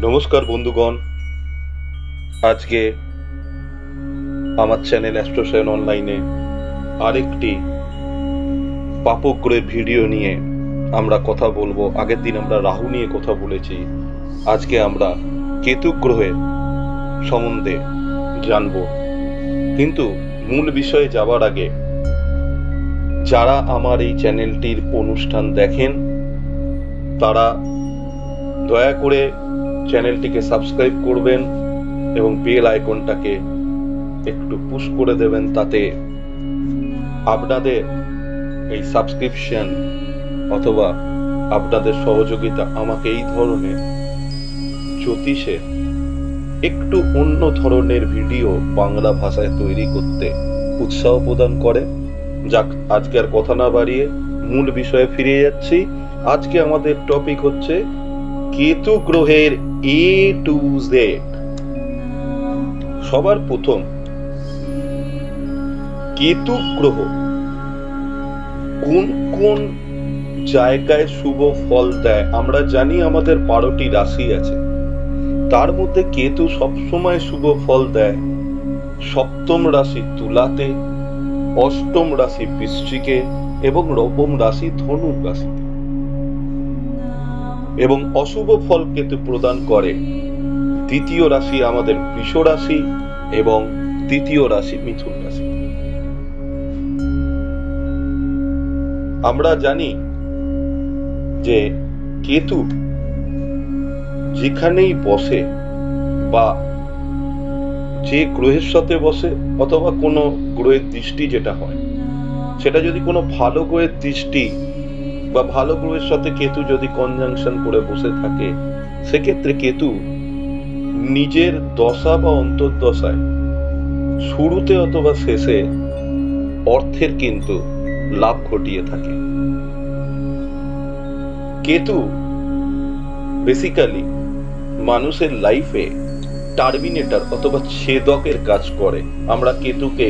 নমস্কার বন্ধুগণ, আজকে আমার চ্যানেল অ্যাস্ট্রোসায়ন অনলাইনে আরেকটি পাপগ্রহের ভিডিও নিয়ে আমরা কথা বলবো। আগের দিন আমরা রাহু নিয়ে কথা বলেছি, আজকে আমরা কেতু গ্রহের সম্বন্ধে জানব। কিন্তু মূল বিষয়ে যাওয়ার আগে যারা আমার এই চ্যানেলটির অনুষ্ঠান দেখেন তারা দয়া করে চ্যানেলটিকে সাবস্ক্রাইব করবেন এবং বেল আইকনটাকে একটু পুশ করে দেবেন, তাতে আপনাদের এই সাবস্ক্রিপশন অথবা আপনাদের সহযোগিতা আমাকে এই ধরনের জ্যোতিষের একটু অন্য ধরনের ভিডিও বাংলা ভাষায় তৈরি করতে উৎসাহ প্রদান করে। যাক, আজকে আর কথা না বাড়িয়ে মূল বিষয়ে ফিরে যাচ্ছি। আজকে আমাদের টপিক হচ্ছে কেতু গ্রহের A to Z। সবার প্রথম, কেতু গ্রহ কোন কোন জায়গায় শুভ ফল দেয়? আমরা জানি আমাদের 12টি রাশি আছে, তার মধ্যে কেতু সবসময় শুভ ফল দেয় সপ্তম রাশি তুলাতে, অষ্টম রাশি বৃশ্চিকে এবং নবম রাশি ধনু রাশিতে, এবং অশুভ ফল কেতু প্রদান করে দ্বিতীয় রাশি আমাদের বৃষ রাশি এবং তৃতীয় রাশি মিথুন রাশি। আমরা জানি যে কেতু যেখানেই বসে বা যে গ্রহের সাথে বসে অথবা কোনো গ্রহের দৃষ্টি যেটা হয়, সেটা যদি কোনো ভালো গ্রহের দৃষ্টি বা ভালো গ্রহের সাথে কেতু যদি কনজাংশন করে বসে থাকে, সেক্ষেত্রে কেতু নিজের দশা বা অন্তর্দশায় শুরুতে অথবা শেষে অর্থের কিন্তু লাভ ঘটিয়ে থাকে। কেতু বেসিক্যালি মানুষের লাইফে টার্মিনেটর অথবা ছেদকের কাজ করে। আমরা কেতুকে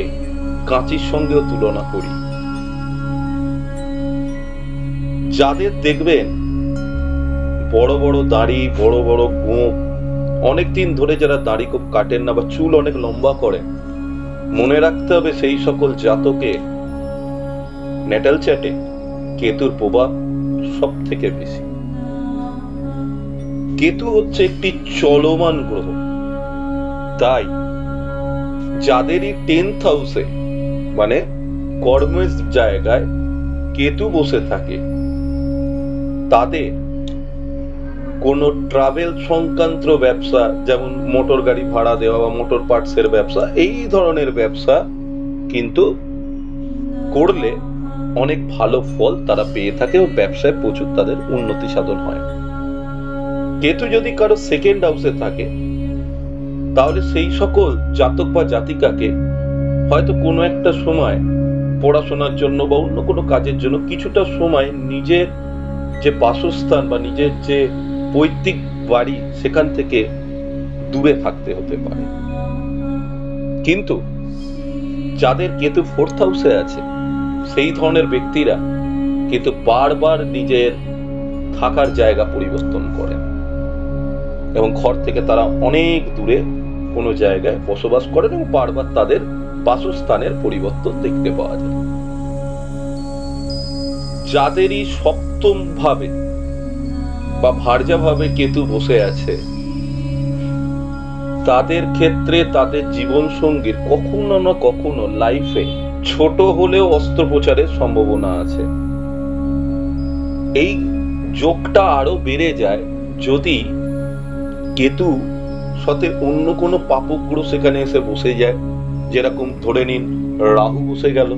কাঁচির সঙ্গেও তুলনা করি। যাদের দেখবেন বড় বড় দাড়ি, বড় বড় গোঁফ, অনেকদিন ধরে যারা দাড়ি খুব কাটেন না বা চুল অনেক লম্বা করেন, মনে রাখতে হবে সেই সকল জাতকে ন্যাটাল চ্যাটে কেতুর প্রভাব সব থেকে বেশি। কেতু হচ্ছে একটি চলমান গ্রহ, তাই যাদেরই 10th হাউসে মানে কর্মের জায়গায় কেতু বসে থাকে, তাদের কোনো ট্রাভেল সংক্রান্ত ব্যবসা, যেমন মোটর গাড়ি ভাড়া দেওয়া বা মোটর পার্টসের ব্যবসা, এই ধরনের ব্যবসা কিন্তু করলে অনেক ভালো ফল তারা পেয়ে থাকে ও ব্যবসায় প্রচুর তাদের উন্নতি সাধন হয়। কেতু যদি কারো সেকেন্ড হাউসে থাকে, তাহলে সেই সকল জাতক বা জাতিকাকে হয়তো কোনো একটা সময় পড়াশোনার জন্য বা অন্য কোনো কাজের জন্য কিছুটা সময় নিজের যে বাসস্থান বা নিজের যে পৈতৃক বাড়ি সেখান থেকে দূরে থাকতে হতে পারে। কিন্তু যাদের কেতু 4th হাউসে আছে, সেই ধরনের ব্যক্তিরা কিন্তু বারবার নিজের থাকার জায়গা পরিবর্তন করেন এবং ঘর থেকে তারা অনেক দূরে কোনো জায়গায় বসবাস করেন এবং বারবার তাদের বাসস্থানের পরিবর্তন দেখতে পাওয়া যায়। যাদেরই সপ্তম ভাবে বা ভার্যা ভাবে কেতু বসে আছে, তাদের ক্ষেত্রে তাদের জীবন সঙ্গীর কখনো না কখনো লাইফে ছোট হলেও অস্ত্রোপচারের সম্ভাবনা আছে। এই যোগটা আরো বেড়ে যায় যদি কেতু সাথে অন্য কোনো পাপগ্রহ সেখানে এসে বসে যায়। যেরকম ধরে নিন রাহু বসে গেল,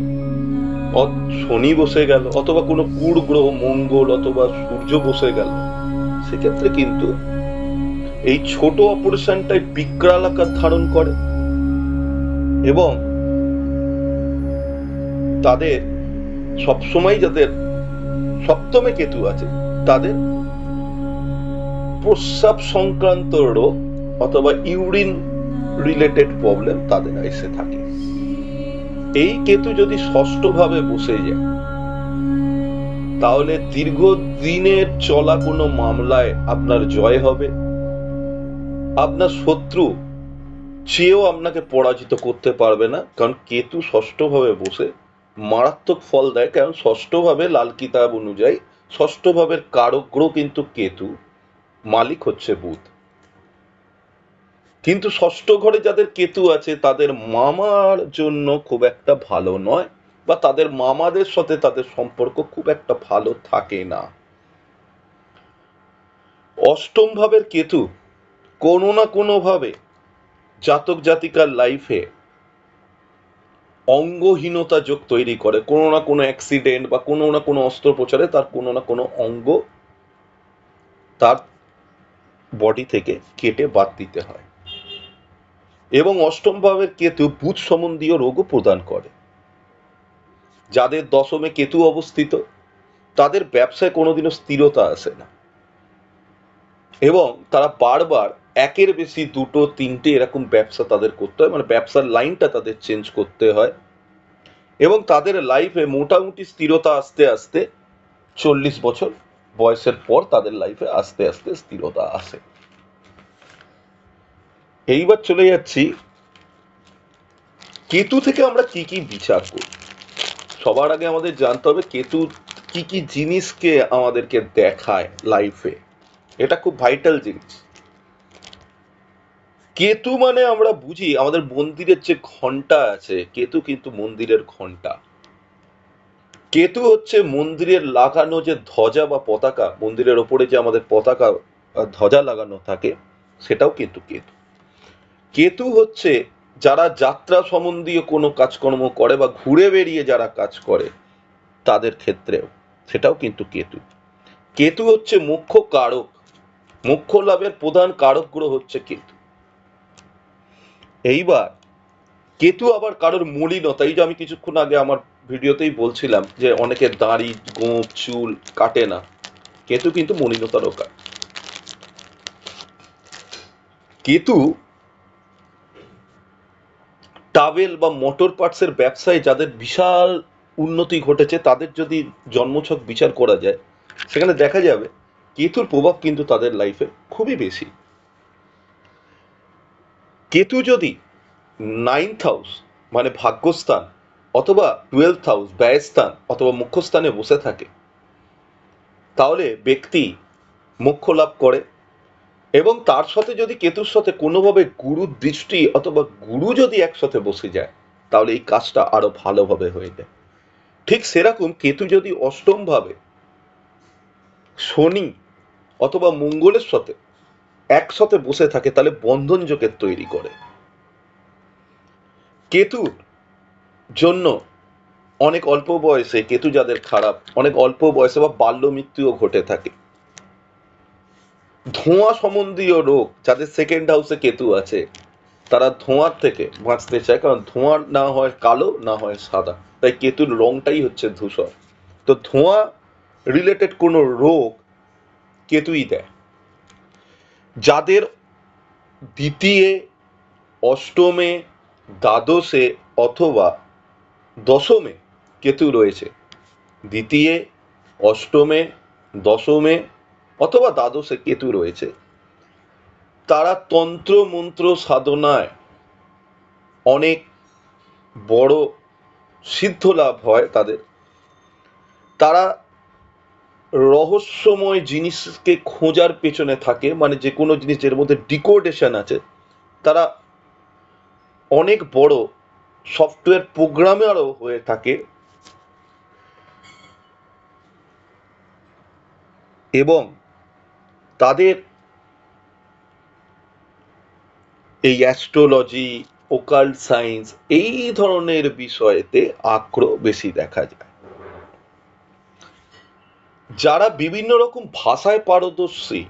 শনি বসে গেল, অথবা কোনো কুর গ্রহ মঙ্গল অথবা সূর্য বসে গেল, সেক্ষেত্রে কিন্তু এই ছোট অপারেশনটাই বিকরাল আকার ধারণ করে এবং তাদের সবসময়, যাদের সপ্তমে কেতু আছে, তাদের প্রস্রাব সংক্রান্ত রোগ অথবা ইউরিন রিলেটেড প্রবলেম তাদের এসে থাকে। এই কেতু যদি ষষ্ঠ ভাবে বসে যায়, তাহলে দীর্ঘদিনের চলা কোনো মামলায় আপনার জয় হবে আপনার শত্রু চেয়েও আপনাকে পরাজিত করতে পারবে না, কারণ কেতু ষষ্ঠভাবে বসে মারাত্মক ফল দেয়। কারণ ষষ্ঠভাবে লাল কিতাব অনুযায়ী ষষ্ঠ ভাবের কারক গ্রহ কিন্তু কেতু, মালিক হচ্ছে বুধ। কিন্তু ষষ্ঠ ঘরে যাদের কেতু আছে তাদের মামার জন্য খুব একটা ভালো নয়, বা তাদের মামাদের সাথে তাদের সম্পর্ক খুব একটা ভালো থাকে না। অষ্টম ভাবের কেতু কোনো না কোনো ভাবে জাতক জাতিকার লাইফে অঙ্গহীনতা যোগ তৈরি করে। কোনো না কোনো অ্যাক্সিডেন্ট বা কোনো না কোনো অস্ত্রোপচারে তার কোনো না কোনো অঙ্গ তার বডি থেকে কেটে বাদ দিতে হয়। এবং অষ্টম ভাবের কেতু বুধ সম্বন্ধীয় রোগও প্রদান করে। যাদের দশমে কেতু অবস্থিত তাদের ব্যবসায় কোনোদিনও স্থিরতা আসে না, এবং তারা বারবার একের বেশি দুটো তিনটে এরকম ব্যবসা তাদের করতে হয়, মানে ব্যবসার লাইনটা তাদের চেঞ্জ করতে হয়। এবং তাদের লাইফে মোটামুটি স্থিরতা আস্তে আস্তে 40 বছর বয়সের পর তাদের লাইফে আস্তে আস্তে স্থিরতা আসে। এইবার চলে যাচ্ছি কেতু থেকে আমরা কি কি বিচার করি। সবার আগে আমাদের জানতে হবে কেতু কি কি জিনিসকে আমাদেরকে দেখায় লাইফে, এটা খুব ভাইটাল জিনিস। কেতু মানে আমরা বুঝি আমাদের মন্দিরের যে ঘন্টা আছে, কেতু কিন্তু মন্দিরের ঘন্টা। কেতু হচ্ছে মন্দিরের লাগানো যে ধ্বজা বা পতাকা, মন্দিরের ওপরে যে আমাদের পতাকা ধ্বজা লাগানো থাকে, সেটাও কিন্তু কেতু। কেতু হচ্ছে যারা যাত্রা সম্বন্ধীয় কোনো কাজকর্ম করে বা ঘুরে বেরিয়ে যারা কাজ করে তাদের ক্ষেত্রেও সেটাও কিন্তু কেতু। কেতু হচ্ছে মুখ্য কারক, মুখ্য লাভের প্রধান কারক গ্রহ হচ্ছে কেতু। এইবার কেতু আবার কারোর মলিনতা, এই যে আমি কিছুক্ষণ আগে আমার ভিডিওতেই বলছিলাম যে অনেকের দাড়ি গোঁফ চুল কাটে না, কেতু কিন্তু মলিনতারও কারণ। কেতু ট্রাভেল বা মোটর পার্টসের ব্যবসায় যাদের বিশাল উন্নতি ঘটেছে তাদের যদি জন্মছক বিচার করা যায়, সেখানে দেখা যাবে কেতুর প্রভাব কিন্তু তাদের লাইফে খুবই বেশি। কেতু যদি 9th হাউস মানে ভাগ্যস্থান অথবা 12th হাউস ব্যয়স্থান অথবা মুখ্যস্থানে বসে থাকে, তাহলে ব্যক্তি মোক্ষ লাভ করে। এবং তার সাথে যদি কেতুর সাথে কোনোভাবে গুরুর দৃষ্টি অথবা গুরু যদি একসাথে বসে যায়, তাহলে এই কাজটা আরো ভালোভাবে হয়ে যায়। ঠিক সেরকম কেতু যদি অষ্টম ভাবে শনি অথবা মঙ্গলের সাথে একসাথে বসে থাকে, তাহলে বন্ধন যোগের তৈরি করে। কেতুর জন্য অনেক অল্প বয়সে, কেতু যাদের খারাপ, অনেক অল্প বয়সে বা বাল্য মৃত্যুও ঘটে থাকে। ধোঁয়া সম্বন্ধীয় রোগ, যাদের সেকেন্ড হাউসে কেতু আছে তারা ধোঁয়ার থেকে বাঁচতে চায়, কারণ ধোঁয়া না হয় কালো না হয় সাদা, তাই কেতুর রংটাই হচ্ছে ধূসর। তো ধোঁয়া রিলেটেড কোনো রোগ কেতুই দেয়। যাদের দ্বিতীয় অষ্টমে দ্বাদশে অথবা দশমে কেতু রয়েছে, দ্বিতীয় অষ্টমে দশমে অথবা দ্বাদশে কেতু রয়েছে, তারা তন্ত্র মন্ত্র সাধনায় অনেক বড় সিদ্ধ লাভ হয় তাদের। তারা রহস্যময় জিনিসকে খোঁজার পেছনে থাকে, মানে যে কোনো জিনিস যের মধ্যে ডিকোডেশন আছে, তারা অনেক বড় সফটওয়্যার প্রোগ্রামারও হয়ে থাকে। এবং তাদের এই অ্যাস্ট্রোলজি ওকাল্ট সায়েন্স এই ধরনের বিষয়েতে আগ্রহ বেশি দেখা যায়। যারা বিভিন্ন রকম ভাষায় পারদর্শী,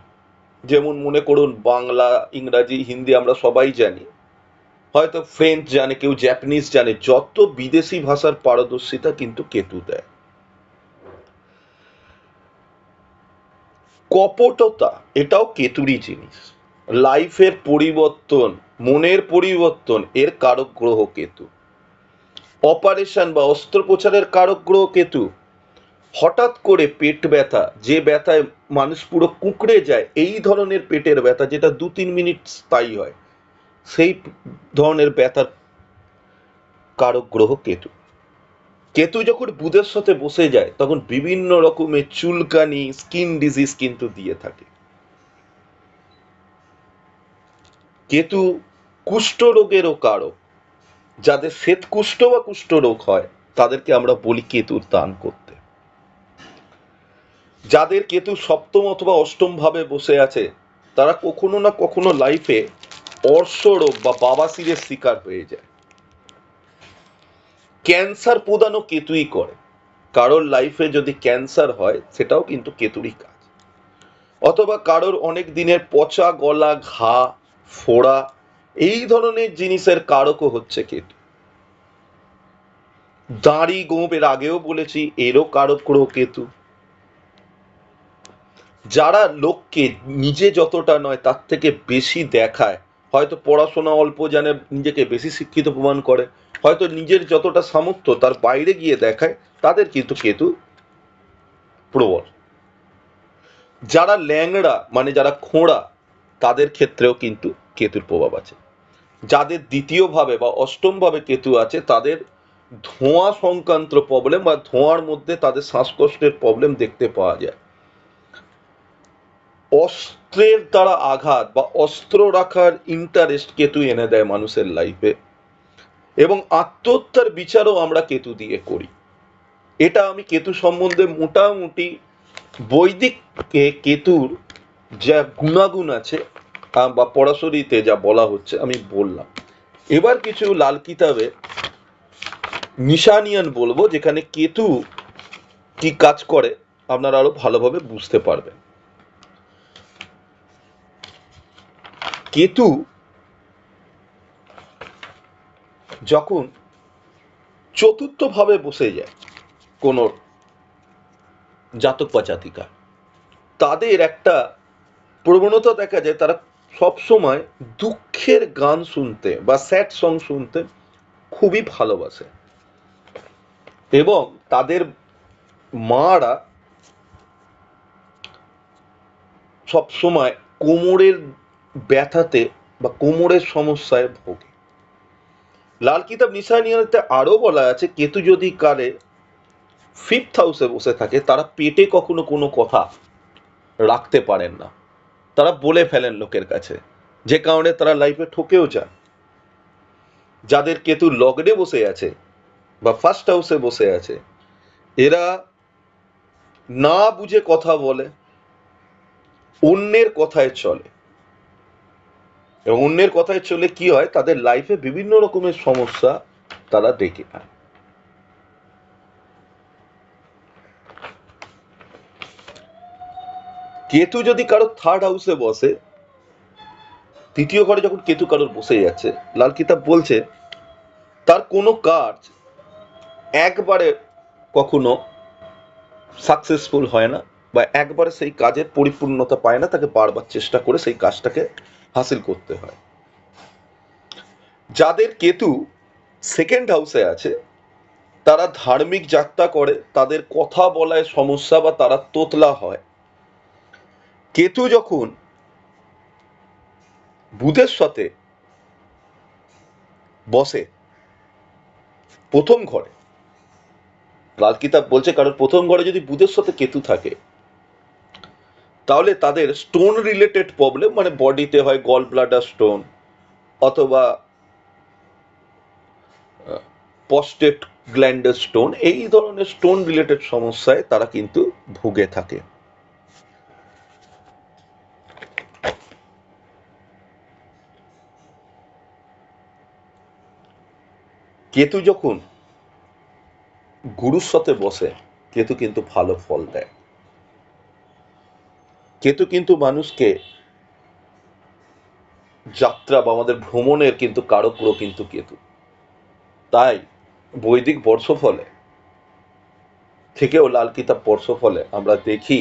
যেমন মনে করুন বাংলা ইংরাজি হিন্দি আমরা সবাই জানি, হয়তো ফ্রেঞ্চ জানে, কেউ জাপানিজ জানে, যত বিদেশি ভাষার পারদর্শিতা কিন্তু কেতু দেয়। কপটতা এটাও কেতুরই জিনিস। লাইফের পরিবর্তন, মনের পরিবর্তন এর কারক গ্রহ কেতু। অপারেশন বা অস্ত্রোপচারের কারক গ্রহ কেতু। হঠাৎ করে পেট ব্যথা, যে ব্যথায় মানুষ পুরো কুঁকড়ে যায়, এই ধরনের পেটের ব্যথা যেটা 2-3 মিনিট স্থায়ী হয়, সেই ধরনের ব্যথার কারক গ্রহ কেতু। কেতু যখন বুধের সাথে বসে যায় তখন বিভিন্ন রকমের চুলকানি, স্কিন ডিজিজ কিন্তু দিয়ে থাকে। কেতু কুষ্ঠ রোগেরও কারক। যাদের শ্বেতকুষ্ঠ বা কুষ্ঠ রোগ হয় তাদেরকে আমরা বলি কেতুর দান করতে। যাদের কেতু সপ্তম অথবা অষ্টম ভাবে বসে আছে তারা কখনো না কখনো লাইফে অর্শ রোগ বা বাবাসিরের শিকার হয়ে যায়। ক্যান্সার প্রদানও কেতুই করে। কারোর লাইফে যদি ক্যান্সার হয় সেটাও কিন্তু কেতুরই কাজ। অথবা কারোর অনেক দিনের পচা গলা, ঘা, ফোড়া, এই ধরনের জিনিসের কারকও হচ্ছে কেতু। দাঁড়ি গোঁফ এর আগেও বলেছি, এরও কারক গ্রহ কেতু। যারা লোককে নিজে যতটা নয় তার থেকে বেশি দেখায়, হয়তো পড়াশোনা অল্প জানে নিজেকে বেশি শিক্ষিত প্রমাণ করে, হয়তো নিজের যতটা সামর্থ্য তার বাইরে গিয়ে দেখায়, তাদের কিন্তু কেতু প্রবল। যারা ল্যাংড়া মানে যারা খোঁড়া তাদের ক্ষেত্রেও কিন্তু কেতুর প্রভাব আছে। যাদের দ্বিতীয় ভাবে বা অষ্টম ভাবে কেতু আছে তাদের ধোঁয়া সংক্রান্ত প্রবলেম বা ধোঁয়ার মধ্যে তাদের শ্বাসকষ্টের প্রবলেম দেখতে পাওয়া যায়। অস্ত্রের দ্বারা আঘাত বা অস্ত্র রাখার ইন্টারেস্ট কেতু এনে দেয় মানুষের লাইফে। এবং আত্মহত্যার বিচারও আমরা কেতু দিয়ে করি। এটা আমি কেতু সম্বন্ধে মোটামুটি বৈদিক কেতুর যা গুণাগুণ আছে বা পরাশরীতে যা বলা হচ্ছে আমি বললাম। এবার কিছু লাল কিতাবে নিশানিয়ান বলবো যেখানে কেতু কি কাজ করে আপনারা আরো ভালোভাবে বুঝতে পারবেন। কেতু যখন চতুর্থ ভাবে বসে যায় কোন জাতক বা জাতিকা, তাদের একটা প্রবণতা দেখা যায় তারা সব সময় দুঃখের গান শুনতে বা স্যাড সং শুনতে খুবই ভালোবাসে। এবং তাদের মারা সব সময় কোমরের ব্যথাতে বা কোমরের সমস্যায় ভোগে। লাল কিতাব নিশানিয়াতে আরো বলা আছে কেতু যদি কারে ফিফথ হাউসে বসে থাকে তারা পেটে কখনো কোনো কথা রাখতে পারেন না, তারা বলে ফেলেন লোকের কাছে, যে কারণে তারা লাইফে ঠকেও যান। যাদের কেতু লগ্নে বসে আছে বা ফার্স্ট হাউসে বসে আছে এরা না বুঝে কথা বলে, অন্যের কথায় চলে, এবং অন্যের কথায় চলে কি হয় তাদের লাইফে বিভিন্ন রকমের সমস্যা তারা ডেকে আনে। কেতু যদি কারো থার্ড হাউসে বসে, তৃতীয় ঘরে যখন কেতু কারোর বসে যাচ্ছে, লাল কিতাব বলছে তার কোনো কাজ একবারে কখনো সাকসেসফুল হয় না বা একবারে সেই কাজের পরিপূর্ণতা পায় না, তাকে বারবার চেষ্টা করে সেই কাজটাকে হাসিল করতে হয়। যাদের কেতু সেকেন্ড হাউসে আছে তারা ধার্মিক যাত্রা করে, তাদের কথা বলায় সমস্যা বা তারা তোতলা হয়। কেতু যখন বুধের সাথে বসে প্রথম ঘরে, লাল কিতাব বলছে কারণ প্রথম ঘরে যদি বুধের সাথে কেতু থাকে তাহলে তাদের স্টোন রিলেটেড প্রবলেম, মানে বডিতে হয় গল ব্লাডার স্টোন অথবা প্রস্টেট গ্ল্যান্ডের স্টোন, এই ধরনের স্টোন রিলেটেড সমস্যায় তারা কিন্তু ভুগে থাকে। কেতু যখন গুরুর সাথে বসে কেতু কিন্তু ভালো ফল দেয়। কেতু কিন্তু মানুষকে যাত্রা বা আমাদের ভ্রমণের কিন্তু কারক গ্রহ কিন্তু কেতু। তাই বৈদিক বর্ষফলে থেকেও লাল কিতাব বর্ষফলে আমরা দেখি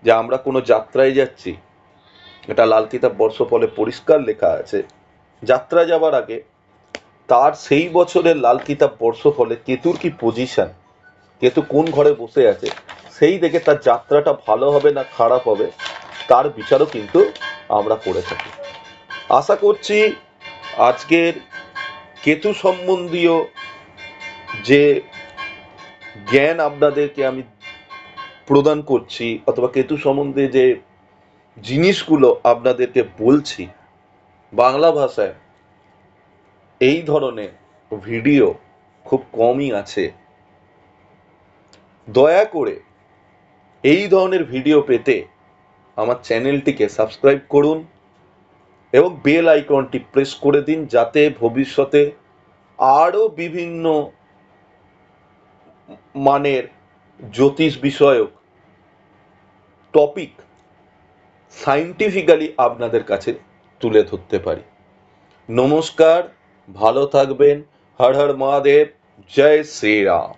যে আমরা কোনো যাত্রায় যাচ্ছি, এটা লাল কিতাব বর্ষফলে পরিষ্কার লেখা আছে, যাত্রা যাবার আগে তার সেই বছরের লাল কিতাব বর্ষফলে কেতুর কি পজিশন কেতু কোন ঘরে বসে আছে সেই দেখে তার যাত্রাটা ভালো হবে না খারাপ হবে তার বিচারও কিন্তু আমরা করে থাকি। আশা করছি আজকের কেতু সম্বন্ধীয় যে জ্ঞান আপনাদেরকে আমি প্রদান করছি অথবা কেতু সম্বন্ধে যে জিনিসগুলো আপনাদেরকে বলছি বাংলা ভাষায়, এই ধরনের ভিডিও খুব কমই আছে। দয়া করে এই ধরনের ভিডিও পেতে আমার চ্যানেলটিকে সাবস্ক্রাইব করুন এবং বেল আইকনটি প্রেস করে দিন, যাতে ভবিষ্যতে আরও বিভিন্ন মানের জ্যোতিষ বিষয়ক টপিক সাইন্টিফিক্যালি আপনাদের কাছে তুলে ধরতে পারি। নমস্কার, ভালো থাকবেন। হর হর মহাদেব, জয় শ্রীরাম।